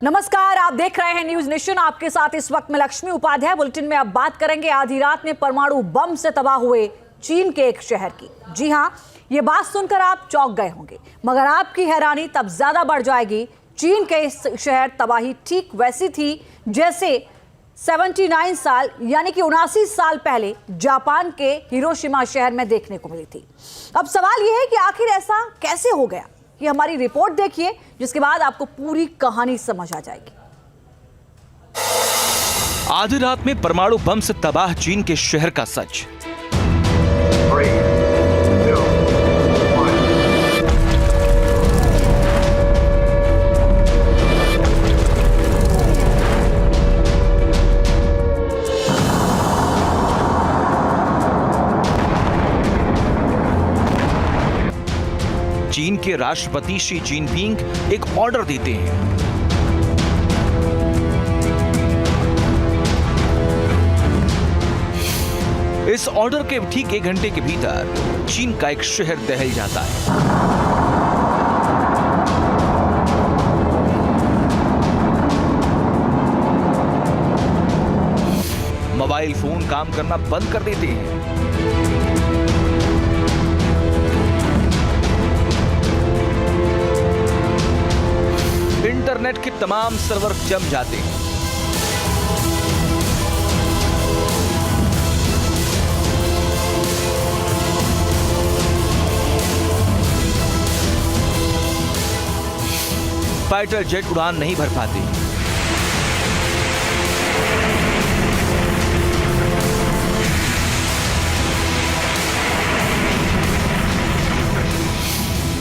नमस्कार, आप देख रहे हैं न्यूज नेशन। आपके साथ इस वक्त में लक्ष्मी उपाध्याय। बुलेटिन में अब बात करेंगे आधी रात में परमाणु बम से तबाह हुए चीन के एक शहर की। जी हां, ये बात सुनकर आप चौंक गए होंगे, मगर आपकी हैरानी तब ज्यादा बढ़ जाएगी। चीन के इस शहर तबाही ठीक वैसी थी जैसे 79 साल यानी कि 79 साल पहले जापान के हिरोशिमा शहर में देखने को मिली थी। अब सवाल यह है कि आखिर ऐसा कैसे हो गया। ये हमारी रिपोर्ट देखिए, जिसके बाद आपको पूरी कहानी समझ आ जाएगी। आधी रात में परमाणु बम से तबाह चीन के शहर का सच। 3, 2, 1। चीन के राष्ट्रपति शी जिनपिंग एक ऑर्डर देते हैं। इस ऑर्डर के ठीक 1 घंटे के भीतर चीन का एक शहर दहल जाता है। मोबाइल फोन काम करना बंद कर देते हैं। इंटरनेट के तमाम सर्वर जम जाते हैं। फाइटर जेट उड़ान नहीं भर पाते।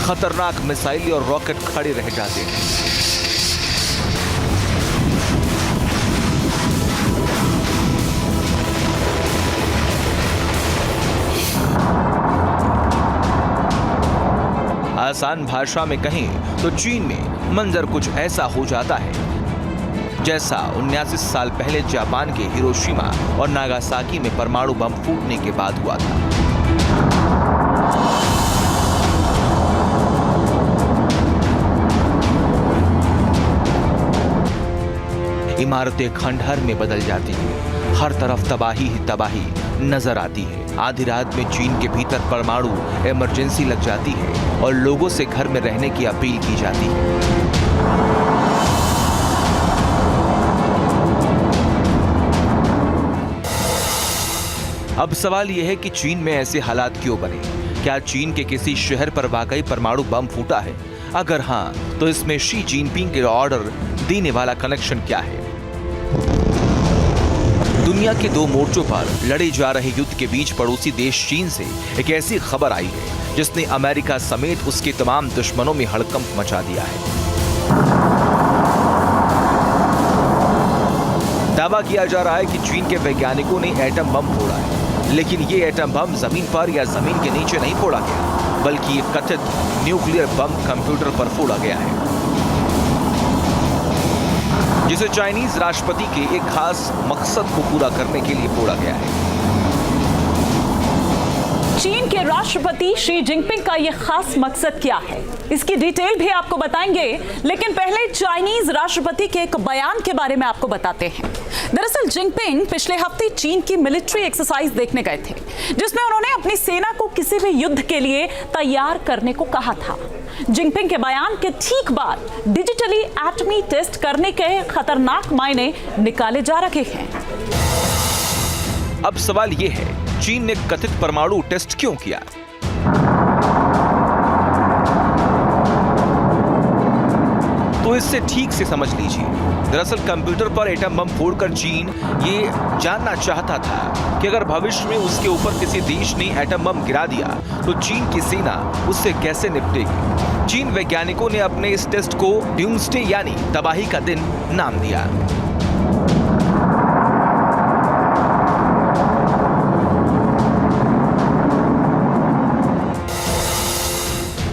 खतरनाक मिसाइल और रॉकेट खड़े रह जाते हैं। आसान भाषा में कहें तो चीन में मंजर कुछ ऐसा हो जाता है जैसा 79 साल पहले जापान के हिरोशिमा और नागासाकी में परमाणु बम फूटने के बाद हुआ था। इमारतें खंडहर में बदल जाती हैं, हर तरफ तबाही ही तबाही नजर आती है। आधी रात में चीन के भीतर परमाणु इमरजेंसी लग जाती है और लोगों से घर में रहने की अपील की जाती है। अब सवाल यह है कि चीन में ऐसे हालात क्यों बने? क्या चीन के किसी शहर पर वाकई परमाणु बम फूटा है? अगर हां, तो इसमें शी जिनपिंग के ऑर्डर देने वाला कनेक्शन क्या है? दुनिया के 2 मोर्चों पर लड़े जा रहे युद्ध के बीच पड़ोसी देश चीन से एक ऐसी खबर आई है जिसने अमेरिका समेत उसके तमाम दुश्मनों में हड़कंप मचा दिया है। दावा किया जा रहा है कि चीन के वैज्ञानिकों ने एटम बम फोड़ा है, लेकिन ये एटम बम जमीन पर या जमीन के नीचे नहीं फोड़ा गया, बल्कि ये कथित न्यूक्लियर बम कंप्यूटर पर फोड़ा गया है, जिसे चाइनीज राष्ट्रपति के एक खास मकसद को पूरा करने के लिए फोड़ा गया है। चीन के राष्ट्रपति शी जिनपिंग का यह खास मकसद क्या है, इसकी डिटेल भी आपको बताएंगे, लेकिन पहले चाइनीज राष्ट्रपति के एक बयान के बारे में आपको बताते हैं। दरअसल जिनपिंग पिछले हफ्ते चीन की मिलिट्री एक्सरसाइज देखने गए थे, जिसमें उन्होंने अपनी सेना को किसी भी युद्ध के लिए तैयार करने को कहा था। जिनपिंग के बयान के ठीक बाद डिजिटली एटमी टेस्ट करने के खतरनाक मायने निकाले जा रहे हैं। अब सवाल यह है, चीन ने कथित परमाणु टेस्ट क्यों किया? तो इससे ठीक से समझ लीजिए। दरअसल कंप्यूटर पर एटम बम फोड़कर चीन ये जानना चाहता था कि अगर भविष्य में उसके ऊपर किसी देश ने एटम बम गिरा दिया तो चीन की सेना उससे कैसे निपटेगी। चीन वैज्ञानिकों ने अपने इस टेस्ट को ड्यूम्सडे यानी तबाही का दिन नाम दिया।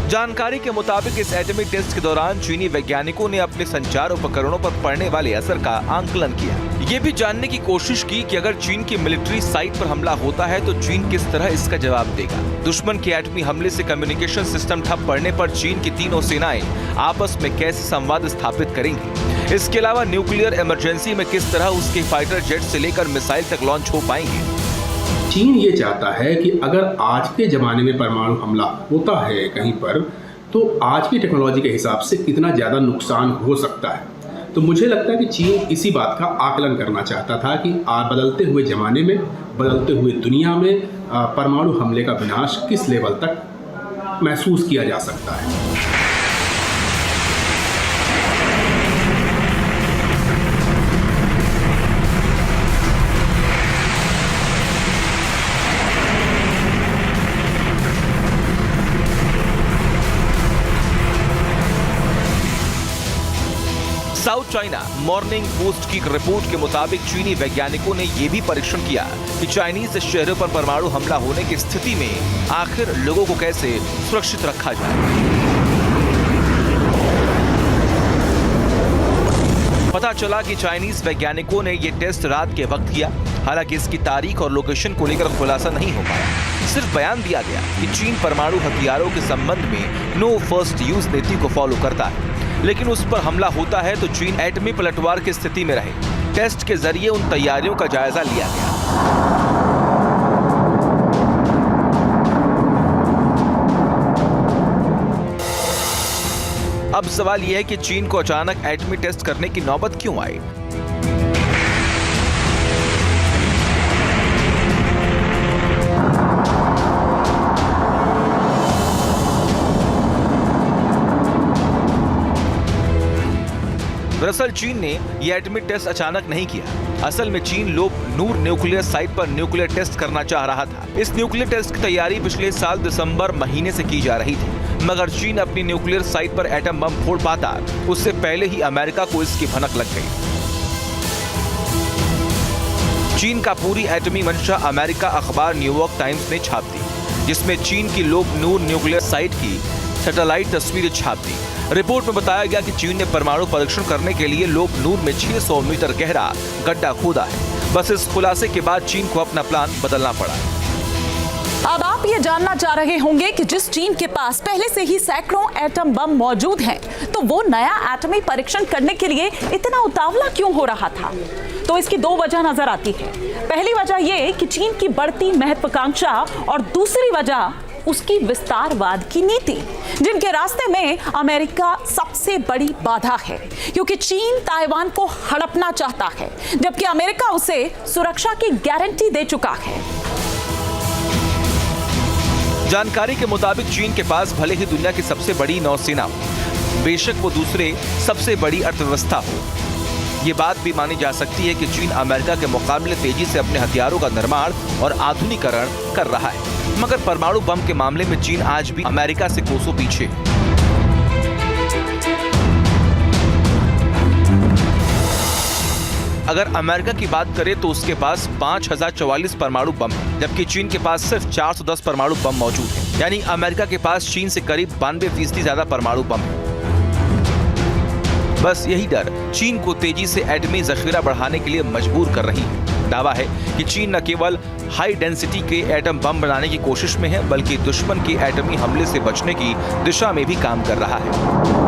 जानकारी के मुताबिक इस एटॉमिक टेस्ट के दौरान चीनी वैज्ञानिकों ने अपने संचार उपकरणों पर पड़ने वाले असर का आंकलन किया। ये भी जानने की कोशिश की कि अगर चीन की मिलिट्री साइट पर हमला होता है तो चीन किस तरह इसका जवाब देगा। दुश्मन के एटमी हमले से कम्युनिकेशन सिस्टम ठप पड़ने पर चीन की तीनों सेनाएं आपस में कैसे संवाद स्थापित करेंगी, इसके अलावा न्यूक्लियर इमरजेंसी में किस तरह उसके फाइटर जेट से लेकर मिसाइल तक लॉन्च हो पाएंगे। चीन ये चाहता है कि अगर आज के ज़माने में परमाणु हमला होता है कहीं पर, तो आज की टेक्नोलॉजी के हिसाब से कितना ज़्यादा नुकसान हो सकता है। तो मुझे लगता है कि चीन इसी बात का आकलन करना चाहता था कि बदलते हुए ज़माने में, बदलते हुए दुनिया में परमाणु हमले का विनाश किस लेवल तक महसूस किया जा सकता है। साउथ चाइना मॉर्निंग पोस्ट की रिपोर्ट के मुताबिक चीनी वैज्ञानिकों ने यह भी परीक्षण किया कि चाइनीज शहरों पर परमाणु हमला होने की स्थिति में आखिर लोगों को कैसे सुरक्षित रखा जाए। पता चला कि चाइनीज वैज्ञानिकों ने यह टेस्ट रात के वक्त किया। हालांकि इसकी तारीख और लोकेशन को लेकर खुलासा नहीं हो पाया। सिर्फ बयान दिया गया कि चीन परमाणु हथियारों के संबंध में नो फर्स्ट यूज नीति को फॉलो करता है, लेकिन उस पर हमला होता है तो चीन एटमी पलटवार की स्थिति में रहे। टेस्ट के जरिए उन तैयारियों का जायजा लिया गया। अब सवाल यह है कि चीन को अचानक एटमी टेस्ट करने की नौबत क्यों आई। दरअसल चीन ने यह एटमी टेस्ट अचानक नहीं किया। असल में चीन नूर न्यूक्लियर साइट पर न्यूक्लियर टेस्ट करना चाह रहा था। इस न्यूक्लियर टेस्ट की तैयारी पिछले साल दिसंबर महीने से की जा रही थी, मगर चीन अपनी न्यूक्लियर साइट पर एटम बम फोड़ पाता उससे पहले ही अमेरिका को इसकी भनक लग गई। चीन का पूरी एटमी मंशा अमेरिका अखबार न्यूयॉर्क टाइम्स ने छाप दी, जिसमें चीन की नूर न्यूक्लियर साइट की सैटेलाइट तस्वीरें छाप दी। रिपोर्ट में बताया गया कि चीन ने परमाणु परीक्षण करने के लिए नूर में 600 मीटर गहरा गड्ढा खोदा है। बस इस खुलासे के बाद चीन को अपना प्लान बदलना पड़ा। अब आप ये जानना चाह रहे होंगे कि जिस चीन के पास पहले से ही सैकड़ों एटम बम मौजूद हैं, तो वो नया एटमी परीक्षण करने के लिए इतना उतावला क्यों हो रहा था। तो इसकी दो वजह नजर आती है। पहली वजह ये कि चीन की बढ़ती महत्वाकांक्षा और दूसरी वजह उसकी विस्तारवाद की नीति, जिनके रास्ते में अमेरिका सबसे बड़ी बाधा है, क्योंकि चीन ताइवान को हड़पना चाहता है, जबकि अमेरिका उसे सुरक्षा की गारंटी दे चुका है। जानकारी के मुताबिक चीन के पास भले ही दुनिया की सबसे बड़ी नौसेना हो, बेशक वो दूसरे सबसे बड़ी अर्थव्यवस्था हो, ये बात भी मानी जा सकती है कि चीन अमेरिका के मुकाबले तेजी से अपने हथियारों का निर्माण और आधुनिकीकरण कर रहा है। मगर परमाणु बम के मामले में चीन आज भी अमेरिका से कोसों पीछे है। अगर अमेरिका की बात करें तो उसके पास 5044 परमाणु बम है, जबकि चीन के पास सिर्फ 410 परमाणु बम मौजूद है। यानी अमेरिका के पास चीन से करीब 92% ज्यादा परमाणु बम है। बस यही डर चीन को तेजी से एटमी जखीरा बढ़ाने के लिए मजबूर कर रही है। दावा है कि चीन न केवल हाई डेंसिटी के एटम बम बनाने की कोशिश में है, बल्कि दुश्मन के एटमी हमले से बचने की दिशा में भी काम कर रहा है।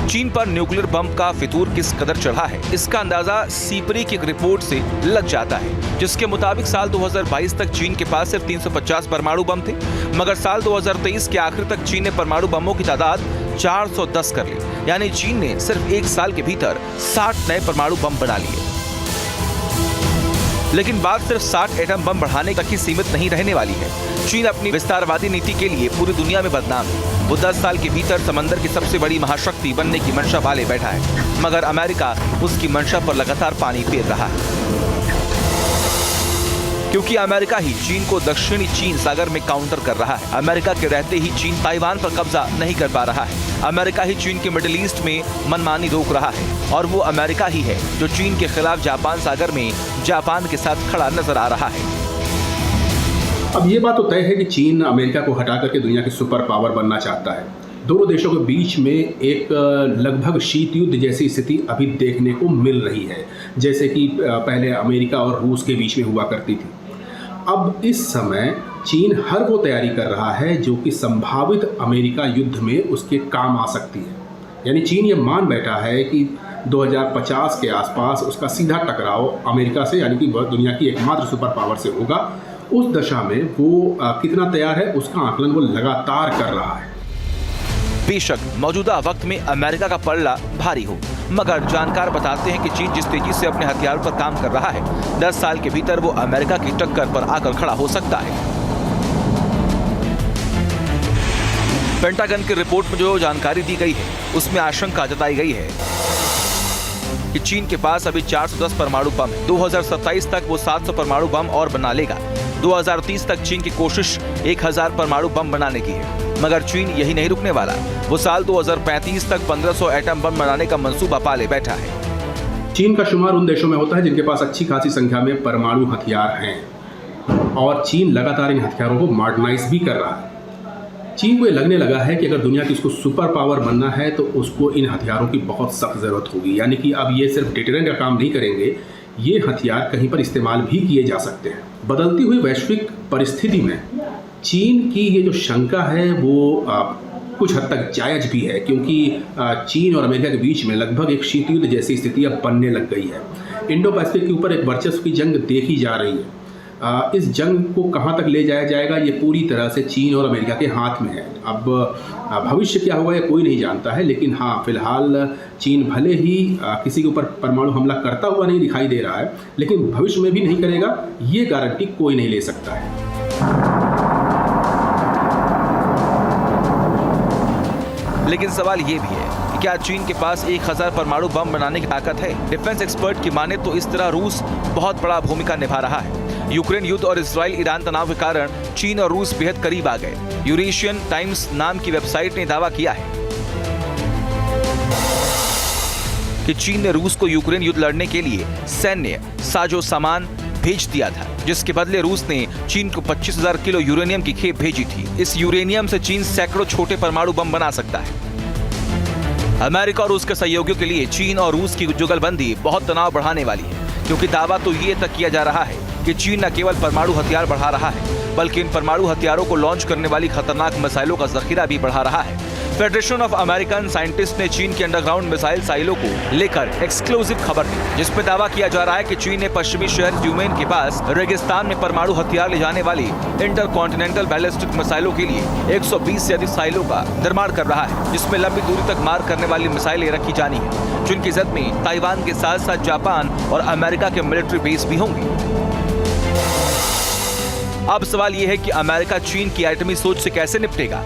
चीन पर न्यूक्लियर बम का फितूर किस कदर चढ़ा है, इसका अंदाजा सीपरी की एक रिपोर्ट से लग जाता है, जिसके मुताबिक साल 2022 तक चीन के पास सिर्फ 350 परमाणु बम थे, मगर साल 2023 के आखिर तक चीन ने परमाणु बमों की तादाद 410 कर ली। यानी चीन ने सिर्फ एक साल के भीतर 60 नए परमाणु बम बना लिए। लेकिन बात सिर्फ 60 एटम बम बढ़ाने तक ही सीमित नहीं रहने वाली है। चीन अपनी विस्तारवादी नीति के लिए पूरी दुनिया में बदनाम है। वो 10 साल के भीतर समंदर की सबसे बड़ी महाशक्ति बनने की मंशा वाले बैठा है, मगर अमेरिका उसकी मंशा पर लगातार पानी फेर रहा है, क्योंकि अमेरिका ही चीन को दक्षिणी चीन सागर में काउंटर कर रहा है। अमेरिका के रहते ही चीन ताइवान पर कब्जा नहीं कर पा रहा है। अमेरिका ही चीन के मिडिल ईस्ट में मनमानी रोक रहा है, और वो अमेरिका ही है जो चीन के खिलाफ जापान सागर में जापान के साथ खड़ा नजर आ रहा है। अब ये बात तो तय है कि चीन अमेरिका को हटा करके दुनिया की सुपर पावर बनना चाहता है। दोनों देशों के बीच में एक लगभग शीत युद्ध जैसी स्थिति अभी देखने को मिल रही है, जैसे कि पहले अमेरिका और रूस के बीच में हुआ करती थी। अब इस समय चीन हर वो तैयारी कर रहा है जो कि संभावित अमेरिका युद्ध में उसके काम आ सकती है। यानी चीन ये मान बैठा है कि 2050 के आसपास उसका सीधा टकराव अमेरिका से, यानी कि दुनिया की एकमात्र सुपर पावर से होगा। उस दशा में वो कितना तैयार है उसका आकलन वो लगातार कर रहा है। बेशक मौजूदा वक्त में अमेरिका का पलड़ा भारी हो, मगर जानकार बताते हैं कि चीन जिस तेजी से अपने हथियारों पर काम कर रहा है, 10 साल के भीतर वो अमेरिका की टक्कर पर आकर खड़ा हो सकता है। पेंटागन की रिपोर्ट में जो जानकारी दी गई है उसमें आशंका जताई गई है कि चीन के पास अभी 410 परमाणु बम है। 2027 तक वो 700 परमाणु बम और बना लेगा। 2030 तक चीन की कोशिश 1000 परमाणु बम बनाने की है, मगर चीन यही नहीं रुकने वाला। वो साल 2035 तक 1500 एटम बम बनाने का मंसूबा पाले बैठा है। चीन का शुमार उन देशों में होता है जिनके पास अच्छी खासी संख्या में परमाणु हथियार हैं, और चीन लगातार इन हथियारों को मॉडर्नाइज भी कर रहा है। चीन को ये लगने लगा है कि अगर दुनिया की उसको सुपर पावर बनना है तो उसको इन हथियारों की बहुत सख्त ज़रूरत होगी। यानी कि अब ये सिर्फ डिटरेंट का काम नहीं करेंगे, ये हथियार कहीं पर इस्तेमाल भी किए जा सकते हैं। बदलती हुई वैश्विक परिस्थिति में चीन की ये जो शंका है वो कुछ हद तक जायज़ भी है, क्योंकि चीन और अमेरिका के बीच में लगभग एक शीत युद्ध जैसी स्थिति अब बनने लग गई है। इंडो पैसिफिक के ऊपर एक वर्चस्व की जंग देखी जा रही है। इस जंग को कहाँ तक ले जाया जाएगा ये पूरी तरह से चीन और अमेरिका के हाथ में है। अब भविष्य क्या होगा ये कोई नहीं जानता है, लेकिन हाँ, फिलहाल चीन भले ही किसी के ऊपर परमाणु हमला करता हुआ नहीं दिखाई दे रहा है, लेकिन भविष्य में भी नहीं करेगा ये गारंटी कोई नहीं ले सकता है। लेकिन सवाल ये भी है कि क्या चीन के पास 1000 परमाणु बम बनाने की ताकत है? डिफेंस एक्सपर्ट की माने तो इस तरह रूस बहुत बड़ा भूमिका निभा रहा है। यूक्रेन युद्ध और इजराइल ईरान तनाव के कारण चीन और रूस बेहद करीब आ गए। यूरेशियन टाइम्स नाम की वेबसाइट ने दावा किया है कि चीन ने रूस को यूक्रेन युद्ध लड़ने के लिए सैन्य साजो सामान भेज दिया था, जिसके बदले रूस ने चीन को 25,000 किलो यूरेनियम की खेप भेजी थी। इस यूरेनियम से चीन सैकड़ों छोटे परमाणु बम बना सकता है। अमेरिका और उसके सहयोगियों के लिए चीन और रूस की जुगलबंदी बहुत तनाव बढ़ाने वाली है, क्योंकि दावा तो ये तक किया जा रहा है कि चीन न केवल परमाणु हथियार बढ़ा रहा है, बल्कि इन परमाणु हथियारों को लॉन्च करने वाली खतरनाक मिसाइलों का जखीरा भी बढ़ा रहा है। फेडरेशन ऑफ अमेरिकन साइंटिस्ट ने चीन के अंडरग्राउंड मिसाइल साइलों को लेकर एक्सक्लूसिव खबर दी, जिसमें दावा किया जा रहा है कि चीन ने पश्चिमी शहर ड्यूमेन के पास रेगिस्तान में परमाणु हथियार ले जाने वाली इंटरकॉन्टिनेंटल बैलिस्टिक मिसाइलों के लिए 120 से अधिक साइलों का निर्माण कर रहा है, जिसमें लंबी दूरी तक मार करने वाली मिसाइलें रखी जानी है, जिनकी जद में ताइवान के साथ साथ जापान और अमेरिका के मिलिट्री बेस भी होंगे। अब सवाल यह है कि अमेरिका चीन की एटमी सोच से कैसे निपटेगा।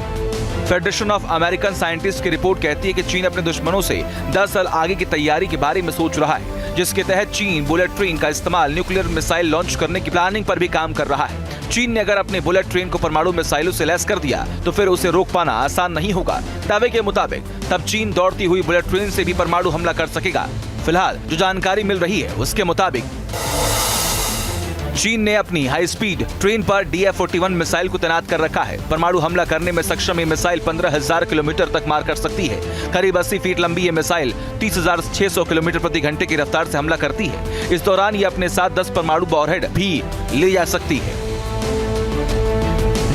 फेडरेशन ऑफ अमेरिकन साइंटिस्ट की रिपोर्ट कहती है कि चीन अपने दुश्मनों से 10 साल आगे की तैयारी के बारे में सोच रहा है, जिसके तहत चीन बुलेट ट्रेन का इस्तेमाल न्यूक्लियर मिसाइल लॉन्च करने की प्लानिंग पर भी काम कर रहा है। चीन ने अगर अपने बुलेट ट्रेन को परमाणु मिसाइलों से लैस कर दिया तो फिर उसे रोक पाना आसान नहीं होगा। दावे के मुताबिक तब चीन दौड़ती हुई बुलेट ट्रेन से भी परमाणु हमला कर सकेगा। फिलहाल जो जानकारी मिल रही है उसके मुताबिक चीन ने अपनी हाई स्पीड ट्रेन पर DF-41 मिसाइल को तैनात कर रखा है। परमाणु हमला करने में सक्षम ये मिसाइल 15,000 किलोमीटर तक मार कर सकती है। करीब 80 फीट लंबी ये मिसाइल 30,600 किलोमीटर प्रति घंटे की रफ्तार से हमला करती है। इस दौरान ये अपने साथ 10 परमाणु वॉरहेड भी ले जा सकती है।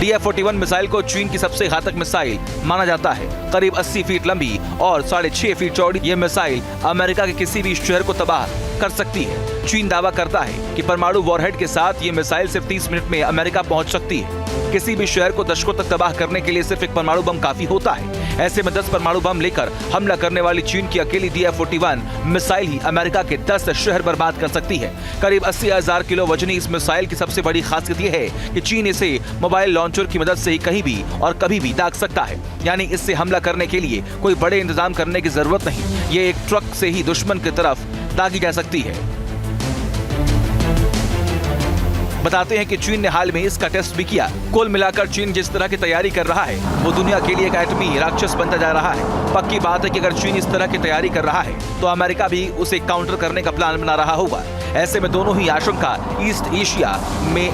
DF-41 मिसाइल को चीन की सबसे घातक मिसाइल माना जाता है। करीब 80 फीट लंबी और 6.5 फीट चौड़ी ये मिसाइल अमेरिका के किसी भी शहर को तबाह कर सकती है। चीन दावा करता है कि परमाणु वॉरहेड के साथ ये मिसाइल सिर्फ 30 मिनट में अमेरिका पहुंच सकती है। किसी भी शहर को दशकों तक तबाह करने के लिए सिर्फ एक परमाणु बम काफी होता है। ऐसे में 10 परमाणु बम लेकर हमला करने वाली चीन की अकेली DF-41 मिसाइल ही अमेरिका के 10 शहर बर्बाद कर सकती है। करीब 80,000 किलो वजनी इस मिसाइल की सबसे बड़ी खासियत यह है कि चीन इसे मोबाइल लॉन्चर की मदद से ही कहीं भी और कभी भी दाग सकता है, यानी इससे हमला करने के लिए कोई बड़े इंतजाम करने की जरूरत नहीं। ये एक ट्रक से ही दुश्मन की तरफ दागी जा सकती है। बताते हैं कि चीन ने हाल में इसका टेस्ट भी किया। कुल मिलाकर चीन जिस तरह की तैयारी कर रहा है वो दुनिया के लिए एक एटमी राक्षस बनता जा रहा है। पक्की बात है कि अगर चीन इस तरह की तैयारी कर रहा है तो अमेरिका भी उसे काउंटर करने का प्लान बना रहा होगा। ऐसे में दोनों ही आशंका ईस्ट एशिया में